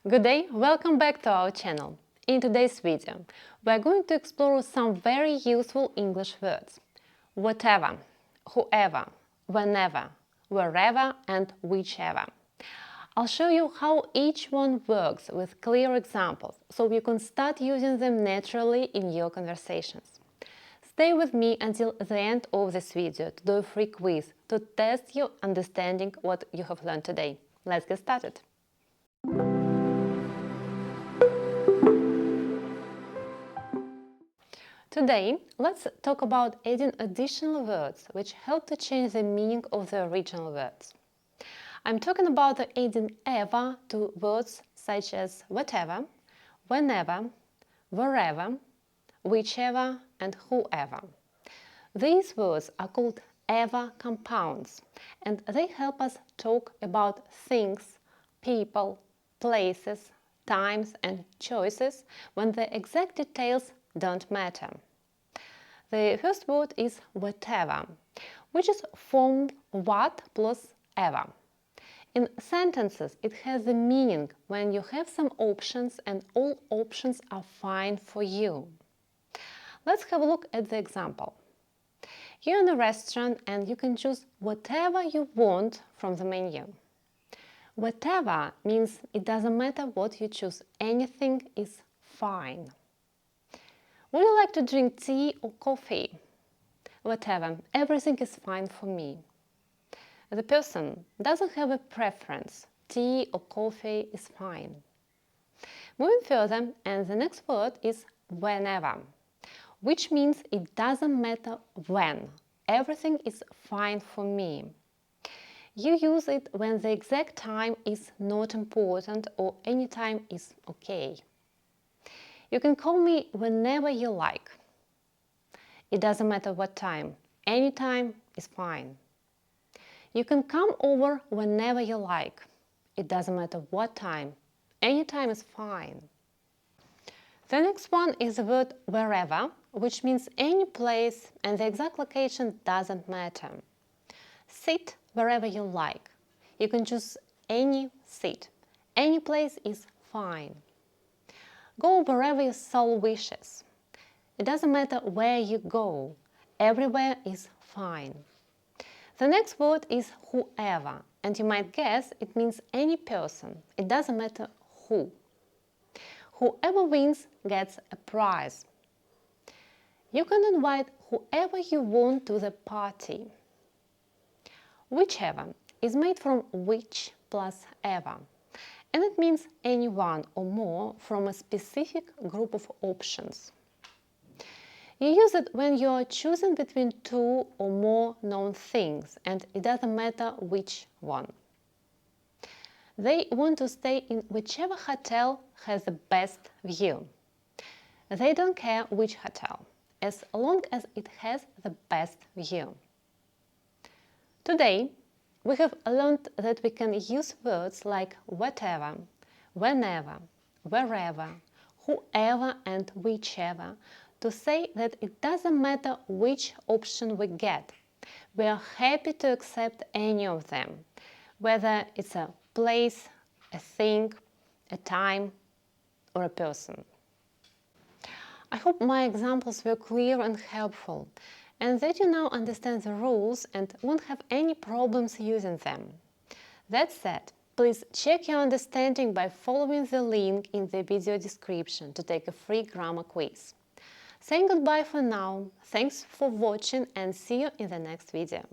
Good day, welcome back to our channel. In today's video, we are going to explore some very useful English words. Whatever, whoever, whenever, wherever and whichever. I'll show you how each one works with clear examples, so you can start using them naturally in your conversations. Stay with me until the end of this video to do a free quiz to test your understanding what you have learned today. Let's get started. Today, let's talk about adding additional words which help to change the meaning of the original words. I'm talking about adding ever to words such as whatever, whenever, wherever, whichever and whoever. These words are called ever compounds, and they help us talk about things, people, places, times and choices when the exact details don't matter. The first word is whatever, which is formed what plus ever. In sentences, it has the meaning when you have some options and all options are fine for you. Let's have a look at the example. You're in a restaurant and you can choose whatever you want from the menu. Whatever means it doesn't matter what you choose, anything is fine. Would you like to drink tea or coffee? Whatever, everything is fine for me. The person doesn't have a preference. Tea or coffee is fine. Moving further, and the next word is whenever, which means it doesn't matter when. Everything is fine for me. You use it when the exact time is not important or any time is okay. You can call me whenever you like. It doesn't matter what time. Any time is fine. You can come over whenever you like. It doesn't matter what time. Any time is fine. The next one is the word wherever, which means any place and the exact location doesn't matter. Sit wherever you like. You can choose any seat. Any place is fine. Go wherever your soul wishes. It doesn't matter where you go. Everywhere is fine. The next word is whoever, and you might guess it means any person. It doesn't matter who. Whoever wins gets a prize. You can invite whoever you want to the party. Whichever is made from which plus ever, and it means anyone or more from a specific group of options. You use it when you are choosing between two or more known things, and it doesn't matter which one. They want to stay in whichever hotel has the best view. They don't care which hotel, as long as it has the best view. Today, we have learned that we can use words like whatever, whenever, wherever, whoever and whichever to say that it doesn't matter which option we get. We are happy to accept any of them, whether it's a place, a thing, a time, or a person. I hope my examples were clear and helpful, and that you now understand the rules and won't have any problems using them. That said, please check your understanding by following the link in the video description to take a free grammar quiz. Saying goodbye for now, thanks for watching and see you in the next video.